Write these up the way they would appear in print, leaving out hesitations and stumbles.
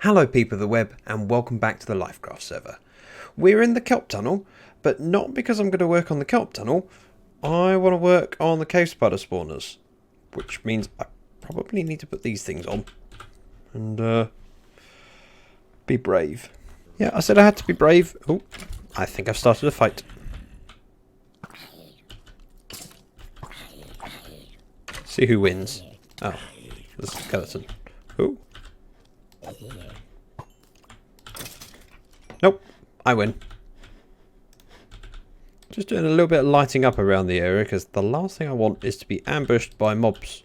Hello people of the web and welcome back to the Lyfcraft server. We're in the kelp tunnel, but not because I'm going to work on the kelp tunnel. I want to work on the cave spider spawners, which means I probably need to put these things on and be brave. Yeah, I said I had to be brave. Oh, I think I've started a fight. See who wins. Oh, the skeleton. Oh. Nope, I win. Just doing a little bit of lighting up around the area because the last thing I want is to be ambushed by mobs.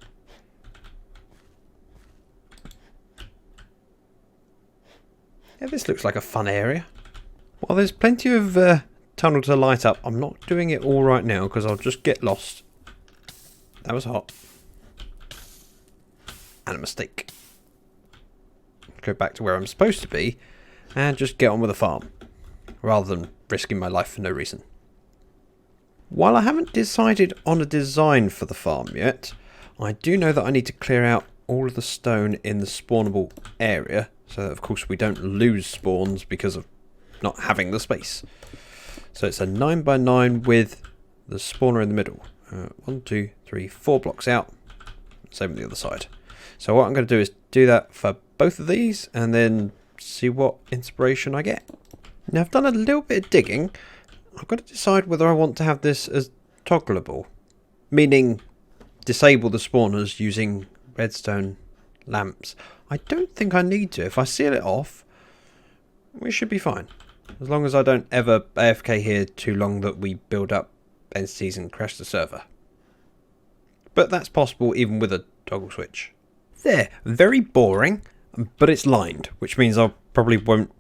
Yeah, this looks like a fun area. While there's plenty of tunnel to light up, I'm not doing it all right now because I'll just get lost. That was hot. And a mistake. Go back to where I'm supposed to be and just get on with the farm rather than risking my life for no reason. While I haven't decided on a design for the farm yet, I do know that I need to clear out all of the stone in the spawnable area so that of course we don't lose spawns because of not having the space. So it's a 9x9 with the spawner in the middle. 1, 2, 3, 4 blocks out. Same on the other side. So what I'm going to do is do that for both of these and then see what inspiration I get. Now I've done a little bit of digging. I've got to decide whether I want to have this as toggleable, meaning disable the spawners using redstone lamps. I don't think I need to. If I seal it off, we should be fine. As long as I don't ever AFK here too long that we build up entities and crash the server. But that's possible even with a toggle switch. There, very boring, but it's lined, which means I probably won't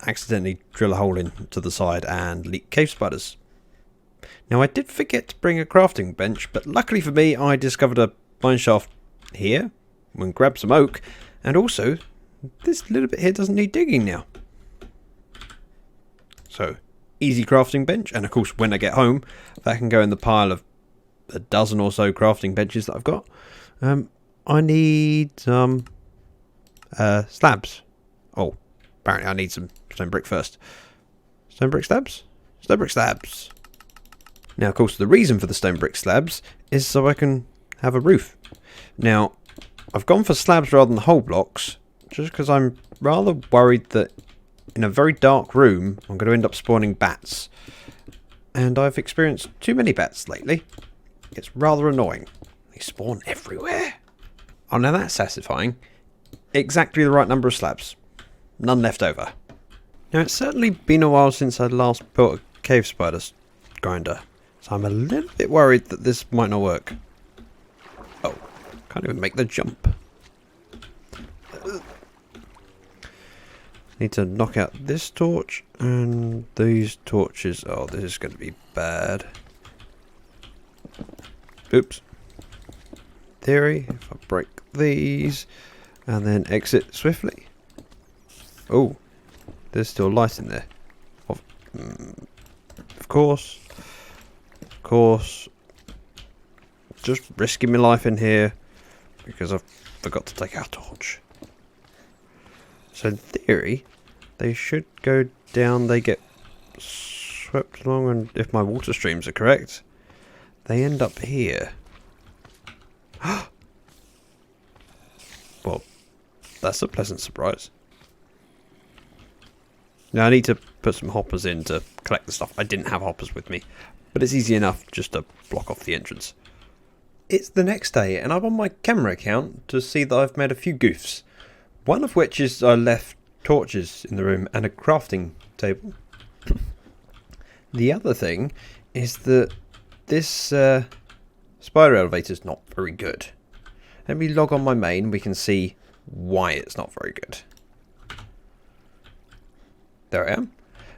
accidentally drill a hole into the side and leak cave spiders. Now I did forget to bring a crafting bench, but luckily for me I discovered a mine shaft here and grabbed some oak, and also this little bit here doesn't need digging now. So easy crafting bench, and of course when I get home that can go in the pile of a dozen or so crafting benches that I've got. I need some slabs. Oh, apparently I need some stone brick first. Stone brick slabs? Stone brick slabs. Now, of course, the reason for the stone brick slabs is so I can have a roof. Now, I've gone for slabs rather than whole blocks, just because I'm rather worried that in a very dark room, I'm going to end up spawning bats. And I've experienced too many bats lately. It's rather annoying. They spawn everywhere. Oh, now that's satisfying. Exactly the right number of slabs. None left over. Now, it's certainly been a while since I last built a cave spider grinder, so I'm a little bit worried that this might not work. Oh, can't even make the jump. Need to knock out this torch and these torches. Oh, this is going to be bad. Oops. Theory, if I break these and then exit swiftly. Oh, there's still light in there. Of course. Of course. Just risking my life in here because I forgot to take our torch. So in theory, they should go down, they get swept along, and if my water streams are correct, they end up here. Well, that's a pleasant surprise. Now I need to put some hoppers in to collect the stuff. I didn't have hoppers with me, but it's easy enough just to block off the entrance. It's the next day and I'm on my camera account to see that I've made a few goofs. One of which is I left torches in the room and a crafting table. The other thing is that this spider elevator is not very good. Let me log on my main, we can see why it's not very good. There I am.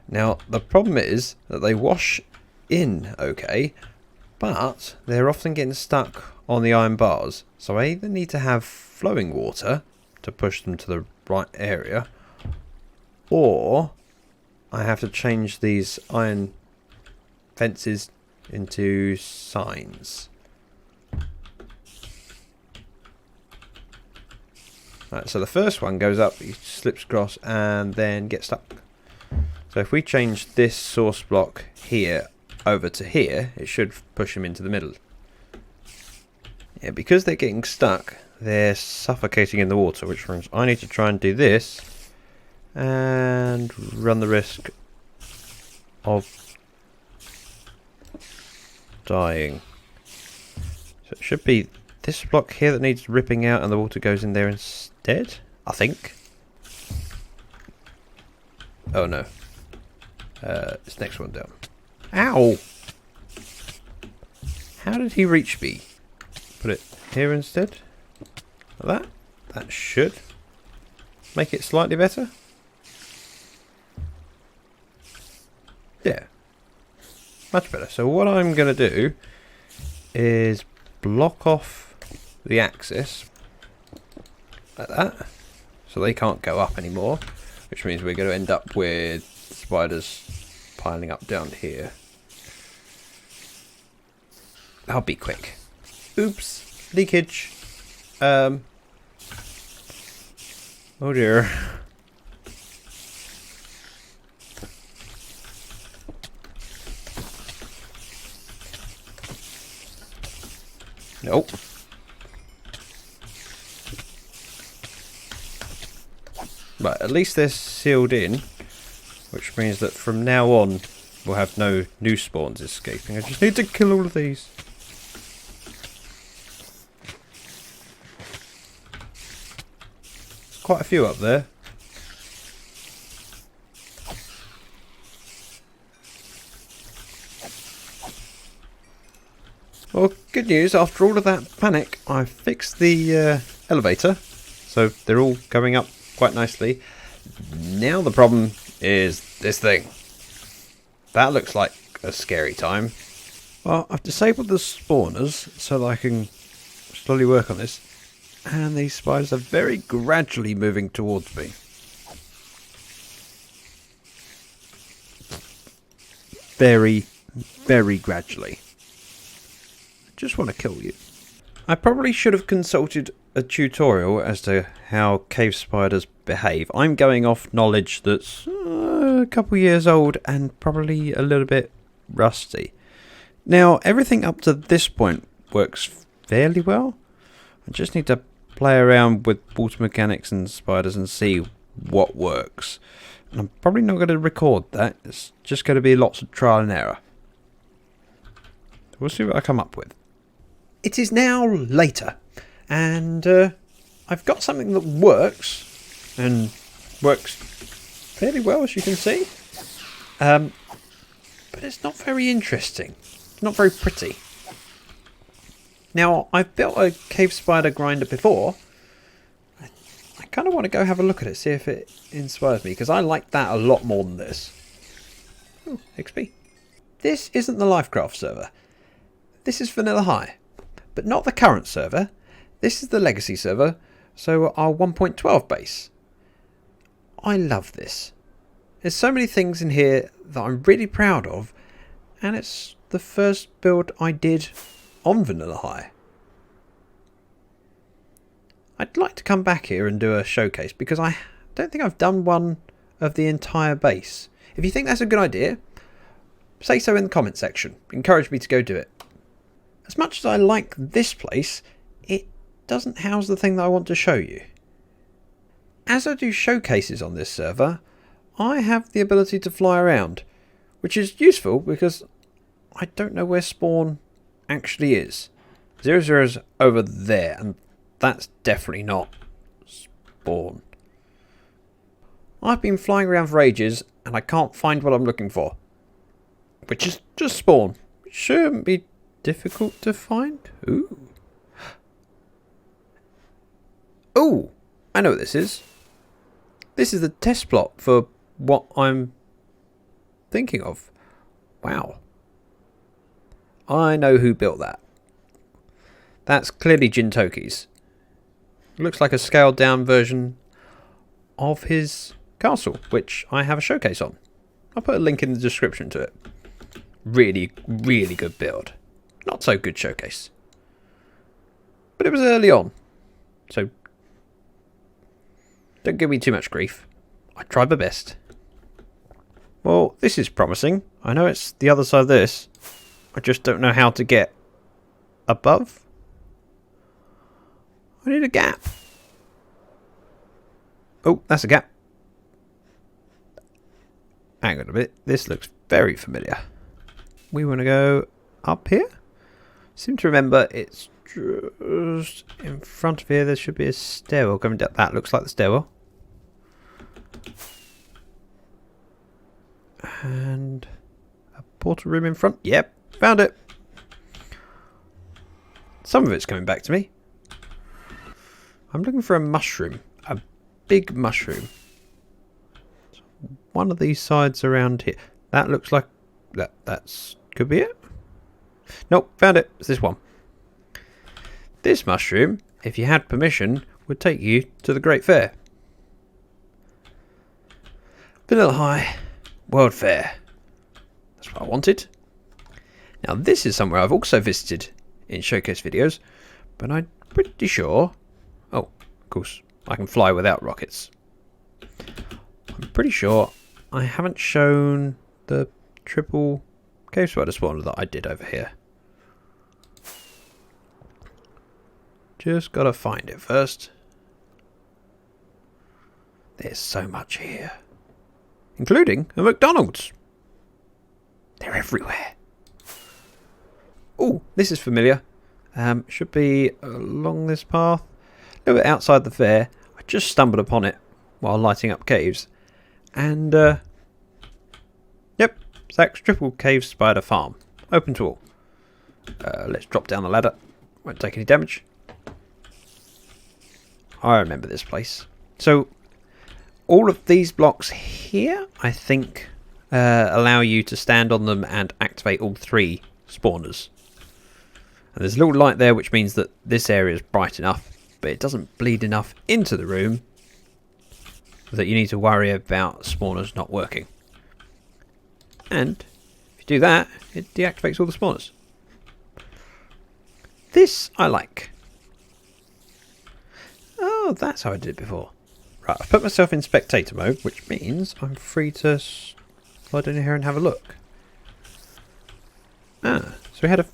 Now, the problem is that they wash in okay, but they're often getting stuck on the iron bars. So I either need to have flowing water to push them to the right area, or I have to change these iron fences into signs. Right, so the first one goes up, he slips across and then gets stuck. So if we change this source block here over to here, it should push him into the middle. Yeah, because they're getting stuck, they're suffocating in the water, which means I need to try and do this and run the risk of dying. So it should be this block here that needs ripping out and the water goes in there instead, I think. Oh no. This next one down. Ow! How did he reach me? Put it here instead. Like that. That should make it slightly better. Yeah. Much better. So what I'm going to do is block off the axis like that, so they can't go up anymore, which means we're going to end up with spiders piling up down here. I'll be quick. Oops, leakage. Oh dear. Nope. Right, at least they're sealed in, which means that from now on we'll have no new spawns escaping. I just need to kill all of these. There's quite a few up there. Well, good news, after all of that panic, I fixed the elevator, so they're all going up quite nicely. Now the problem is this thing. That looks like a scary time. Well, I've disabled the spawners so that I can slowly work on this, and these spiders are very gradually moving towards me. Very, very gradually. I just want to kill you. I probably should have consulted a tutorial as to how cave spiders behave. I'm going off knowledge that's a couple years old and probably a little bit rusty. Now, everything up to this point works fairly well. I just need to play around with water mechanics and spiders and see what works. And I'm probably not going to record that. It's just going to be lots of trial and error. We'll see what I come up with. It is now later, and I've got something that works, and works fairly well, as you can see. But it's not very interesting. It's not very pretty. Now, I've built a cave spider grinder before. I kind of want to go have a look at it, see if it inspires me, because I like that a lot more than this. Oh, XP. This isn't the Lyfcraft server. This is Vanilla High. But not the current server. This is the legacy server, so our 1.12 base. I love this. There's so many things in here that I'm really proud of, and it's the first build I did on Vanilla High. I'd like to come back here and do a showcase, because I don't think I've done one of the entire base. If you think that's a good idea, say so in the comment section. Encourage me to go do it. As much as I like this place, it doesn't house the thing that I want to show you. As I do showcases on this server, I have the ability to fly around, which is useful because I don't know where spawn actually is. 00's over there, and that's definitely not spawn. I've been flying around for ages, and I can't find what I'm looking for, which is just spawn. It shouldn't be difficult to find. Ooh. Oh, I know what this is. This is the test plot for what I'm thinking of. Wow. I know who built that. That's clearly Jintoki's. Looks like a scaled down version of his castle, which I have a showcase on. I'll put a link in the description to it. Really, really good build. Not so good showcase. But it was early on. So Don't give me too much grief. I tried my best. Well, this is promising. I know it's the other side of this. I just don't know how to get above. I need a gap. Oh, that's a gap. Hang on a bit. This looks very familiar. We want to go up here. Seem to remember it's just in front of here. There should be a stairwell coming down. That looks like the stairwell. And a portal room in front. Yep, found it. Some of it's coming back to me. I'm looking for a mushroom. A big mushroom. One of these sides around here. That looks like... That's... Could be it? Nope, found it. It's this one. This mushroom, if you had permission, would take you to the Great Fair. Vanilla High World Fair. That's what I wanted. Now this is somewhere I've also visited in showcase videos, but I'm pretty sure... Oh, of course, I can fly without rockets. I'm pretty sure I haven't shown the triple cave spider spawner that I did over here. Just gotta find it first. There's so much here. Including a McDonald's. They're everywhere. Oh, this is familiar. Should be along this path. A little bit outside the fair. I just stumbled upon it while lighting up caves. And, yep, Zach's Triple Cave Spider Farm. Open to all. Let's drop down the ladder. Won't take any damage. I remember this place. So, all of these blocks here, I think, allow you to stand on them and activate all 3 spawners. And there's a little light there, which means that this area is bright enough, but it doesn't bleed enough into the room that you need to worry about spawners not working. And if you do that, it deactivates all the spawners. This I like. Oh, that's how I did it before. Right, I've put myself in spectator mode, which means I'm free to slide in here and have a look. Ah, so we had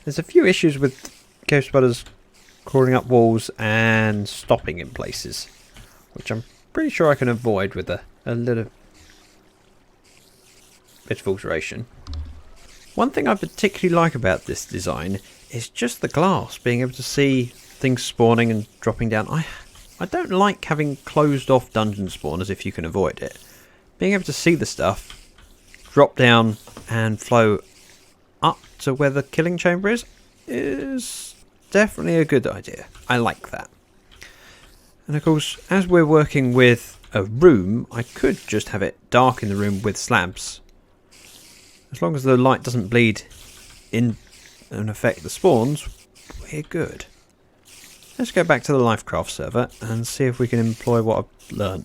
there's a few issues with cave spiders crawling up walls and stopping in places, which I'm pretty sure I can avoid with a little bit of alteration. One thing I particularly like about this design is just the glass, being able to see things spawning and dropping down. I don't like having closed off dungeon spawners if you can avoid it. Being able to see the stuff, drop down and flow up to where the killing chamber is definitely a good idea. I like that. And of course, as we're working with a room, I could just have it dark in the room with slabs. As long as the light doesn't bleed in and affect the spawns, we're good. Let's go back to the Lyfcraft server and see if we can employ what I've learned.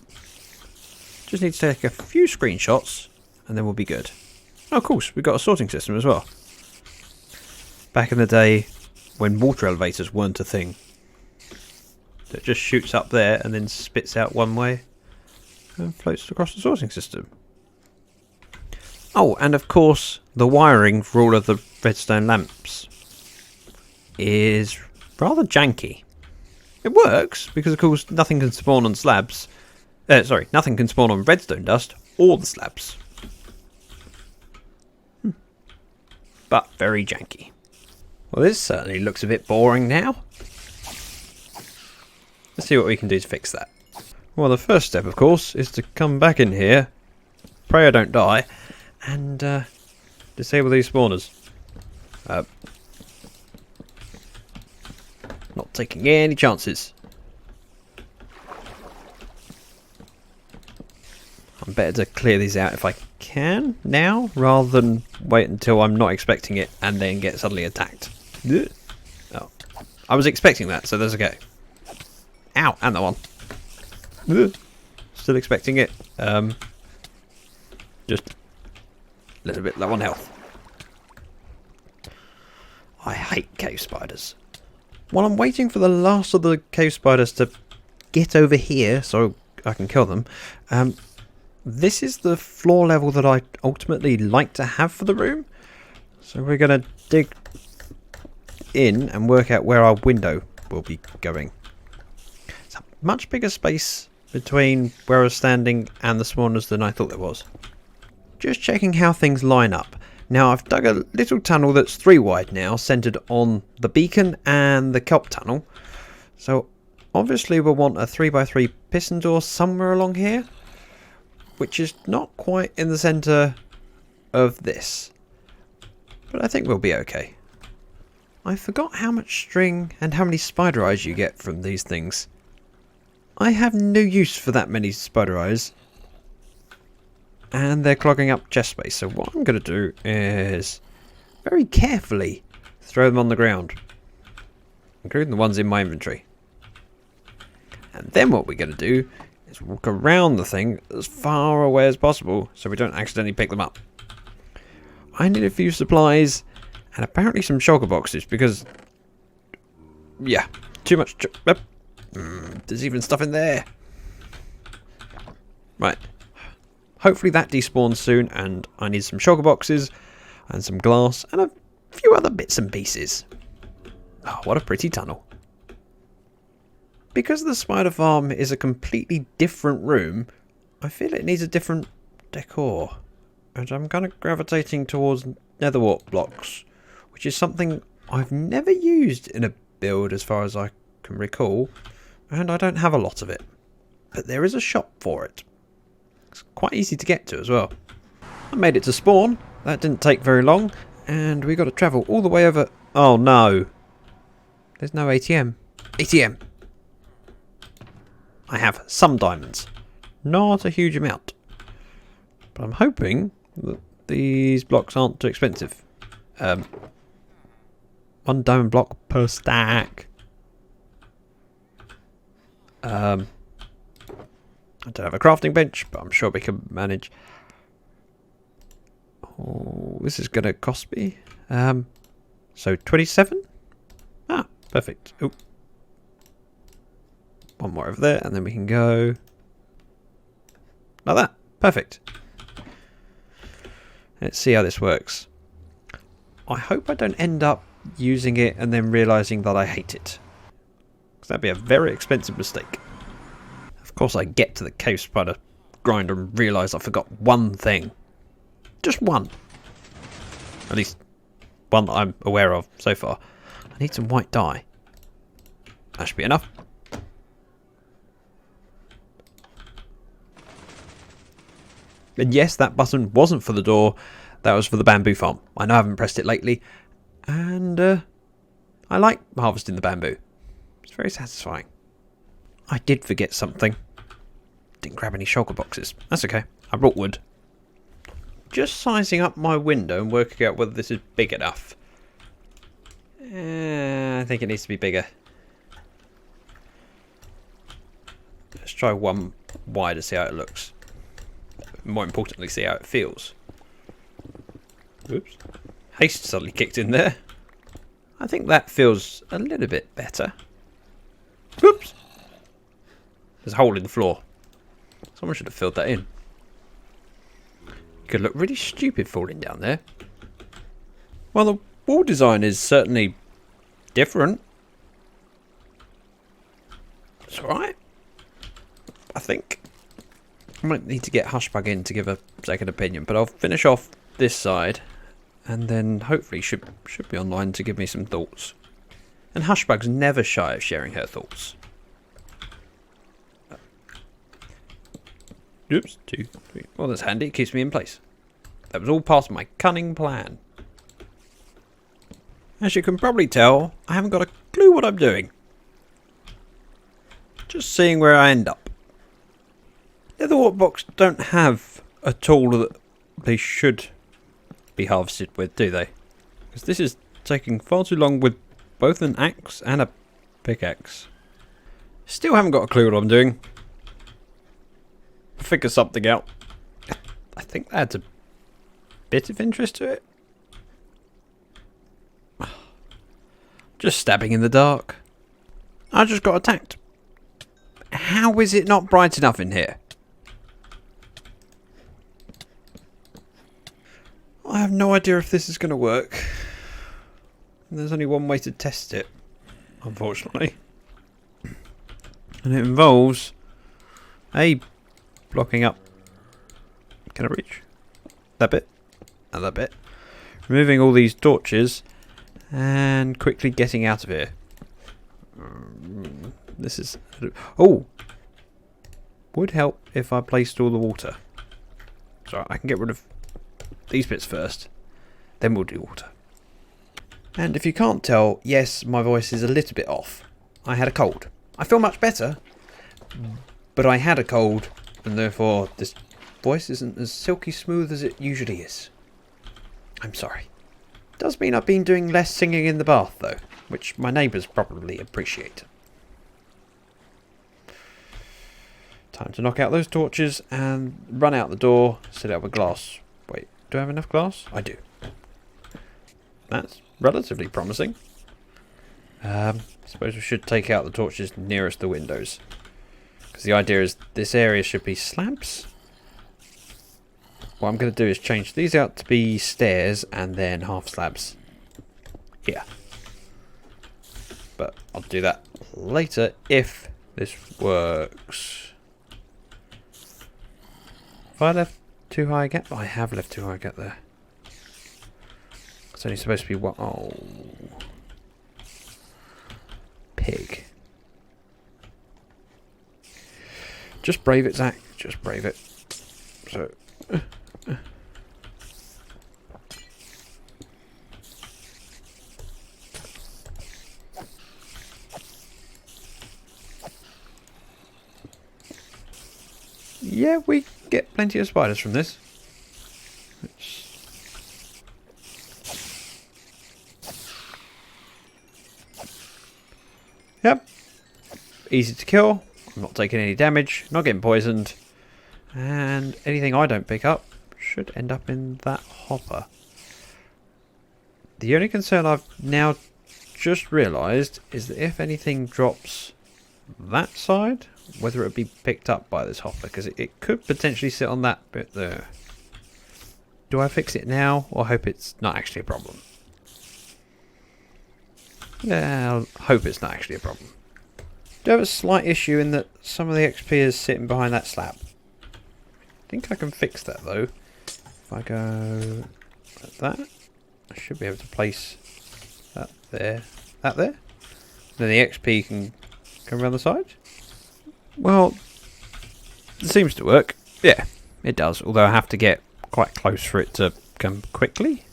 Just need to take a few screenshots and then we'll be good. Oh, of course, we've got a sorting system as well. Back in the day when water elevators weren't a thing. That just shoots up there and then spits out one way and floats across the sorting system. Oh, and of course, the wiring for all of the redstone lamps is rather janky. It works, because of course nothing can spawn on slabs. Nothing can spawn on redstone dust or the slabs. But very janky. Well, this certainly looks a bit boring now. Let's see what we can do to fix that. Well, the first step, of course, is to come back in here, pray I don't die, and disable these spawners. Not taking any chances. I'm better to clear these out if I can now, rather than wait until I'm not expecting it and then get suddenly attacked. Oh, I was expecting that, so there's a go. Ow, and that one. Still expecting it. Just a little bit low on health. I hate cave spiders. While I'm waiting for the last of the cave spiders to get over here so I can kill them. This is the floor level that I ultimately like to have for the room. So we're going to dig in and work out where our window will be going. It's a much bigger space between where I was standing and the spawners than I thought there was. Just checking how things line up. Now I've dug a little tunnel that's 3 wide now, centered on the beacon and the kelp tunnel. So obviously we'll want a 3x3 piston door somewhere along here, which is not quite in the center of this. But I think we'll be okay. I forgot how much string and how many spider eyes you get from these things. I have no use for that many spider eyes. And they're clogging up chest space. So what I'm going to do is very carefully throw them on the ground. Including the ones in my inventory. And then what we're going to do is walk around the thing as far away as possible so we don't accidentally pick them up. I need a few supplies and apparently some shulker boxes because, yeah, too much. There's even stuff in there. Right. Hopefully that despawns soon, and I need some shulker boxes and some glass and a few other bits and pieces. Oh, what a pretty tunnel. Because the spider farm is a completely different room, I feel it needs a different decor. And I'm kind of gravitating towards nether wart blocks, which is something I've never used in a build as far as I can recall, and I don't have a lot of it. But there is a shop for it. It's quite easy to get to as well. I made it to spawn. That didn't take very long, and we got to travel all the way over. Oh no. There's no ATM. ATM. I have some diamonds. Not a huge amount. But I'm hoping that these blocks aren't too expensive. 1 diamond block per stack. I don't have a crafting bench, but I'm sure we can manage. Oh, this is going to cost me. So 27? Ah, perfect. Oop. 1 more over there, and then we can go like that. Perfect. Let's see how this works. I hope I don't end up using it and then realising that I hate it. Because that'd be a very expensive mistake. Of course I get to the cave spider grinder and realise I forgot one thing. Just one. At least one that I'm aware of so far. I need some white dye. That should be enough. And yes, that button wasn't for the door. That was for the bamboo farm. I know I haven't pressed it lately. And I like harvesting the bamboo. It's very satisfying. I did forget something. Didn't grab any shulker boxes. That's okay. I brought wood. Just sizing up my window and working out whether this is big enough. I think it needs to be bigger. Let's try 1 wide to see how it looks. More importantly, see how it feels. Oops. Haste suddenly kicked in there. I think that feels a little bit better. Oops. There's a hole in the floor. Someone should have filled that in. Could look really stupid falling down there. Well, the wall design is certainly different. It's alright. I think I might need to get Hushbug in to give a second opinion, but I'll finish off this side and then hopefully should be online to give me some thoughts. And Hushbug's never shy of sharing her thoughts. Oops, 2, 3. Well, that's handy. It keeps me in place. That was all part of my cunning plan. As you can probably tell, I haven't got a clue what I'm doing. Just seeing where I end up. Nether wart blocks don't have a tool that they should be harvested with, do they? Because this is taking far too long with both an axe and a pickaxe. Still haven't got a clue what I'm doing. Figure something out. I think that adds a bit of interest to it. Just stabbing in the dark. I just got attacked. How is it not bright enough in here? I have no idea if this is going to work. There's only one way to test it, unfortunately. And it involves blocking up. Can I reach? That bit. And that bit. Removing all these torches and quickly getting out of here. This is... Oh! Would help if I placed all the water. So I can get rid of these bits first. Then we'll do water. And if you can't tell, yes, my voice is a little bit off. I had a cold. I feel much better. But I had a cold. And therefore this voice isn't as silky smooth as it usually is. I'm sorry. Does mean I've been doing less singing in the bath though. Which my neighbours probably appreciate. Time to knock out those torches and run out the door. Set out with glass. Wait, do I have enough glass? I do. That's relatively promising. Suppose we should take out the torches nearest the windows. Because the idea is this area should be slabs. What I'm going to do is change these out to be stairs and then half slabs. Here. But I'll do that later if this works. Have I left too high a gap? I have left too high a gap there. It's only supposed to be one. Oh. Pig. Just brave it, Zach. Just brave it. So. Yeah, we get plenty of spiders from this. Yep. Easy to kill. I'm not taking any damage. Not getting poisoned. And anything I don't pick up should end up in that hopper. The only concern I've now just realised is that if anything drops that side, whether it be picked up by this hopper, because it could potentially sit on that bit there. Do I fix it now or hope it's not actually a problem? Yeah, I'll hope it's not actually a problem. Do have a slight issue in that some of the XP is sitting behind that slab. I think I can fix that though. If I go like that, I should be able to place that there. That there? Then the XP can come around the side. Well, it seems to work. Yeah, it does. Although I have to get quite close for it to come quickly.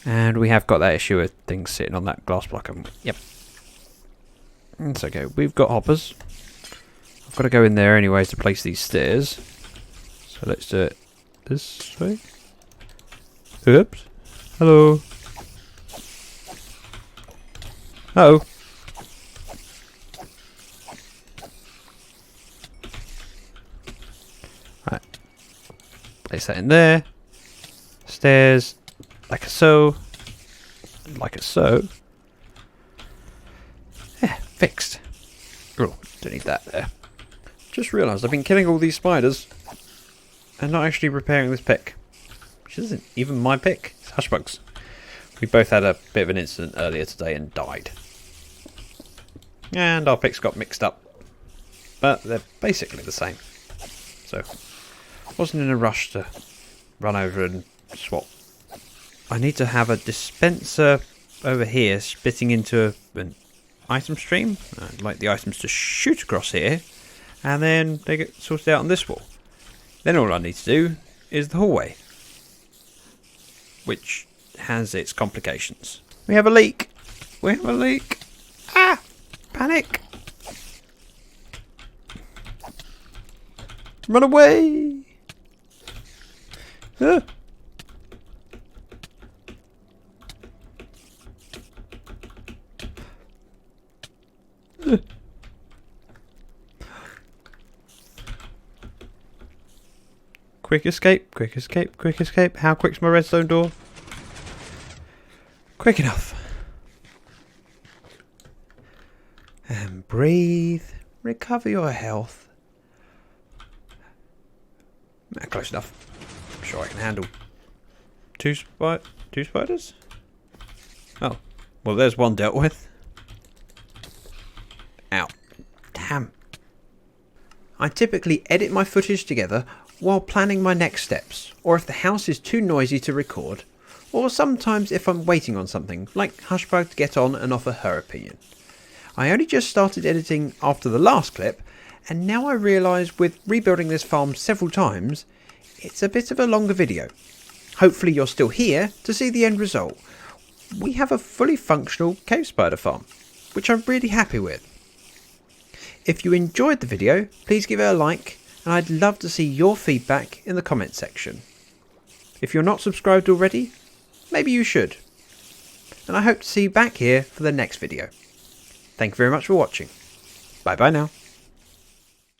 And we have got that issue of things sitting on that glass block. Yep. It's okay. We've got hoppers. I've got to go in there anyway to place these stairs. So let's do it this way. Oops. Hello. Uh-oh. Right. Place that in there. Stairs. Like so. Like so. Yeah, fixed. Oh, don't need that there. Just realised I've been killing all these spiders and not actually repairing this pick. Which isn't even my pick. It's Hushbug's. We both had a bit of an incident earlier today and died. And our picks got mixed up. But they're basically the same. So, wasn't in a rush to run over and swap. I need to have a dispenser over here spitting into an item stream. I'd like the items to shoot across here. And then they get sorted out on this wall. Then all I need to do is the hallway. Which has its complications. We have a leak. We have a leak. Ah! Panic! Run away! Ah. Quick escape, quick escape, quick escape. How quick's my redstone door? Quick enough. And breathe, Recover your health. Close enough. I'm sure I can handle two spiders? Oh. Well, there's one dealt with. Ow. Damn. I typically edit my footage together while planning my next steps, or if the house is too noisy to record, or sometimes if I'm waiting on something, like Hushbug to get on and offer her opinion. I only just started editing after the last clip, and now I realise with rebuilding this farm several times, it's a bit of a longer video. Hopefully you're still here to see the end result. We have a fully functional cave spider farm, which I'm really happy with. If you enjoyed the video, please give it a like, and I'd love to see your feedback in the comment section. If you're not subscribed already, maybe you should. And I hope to see you back here for the next video. Thank you very much for watching. Bye bye now.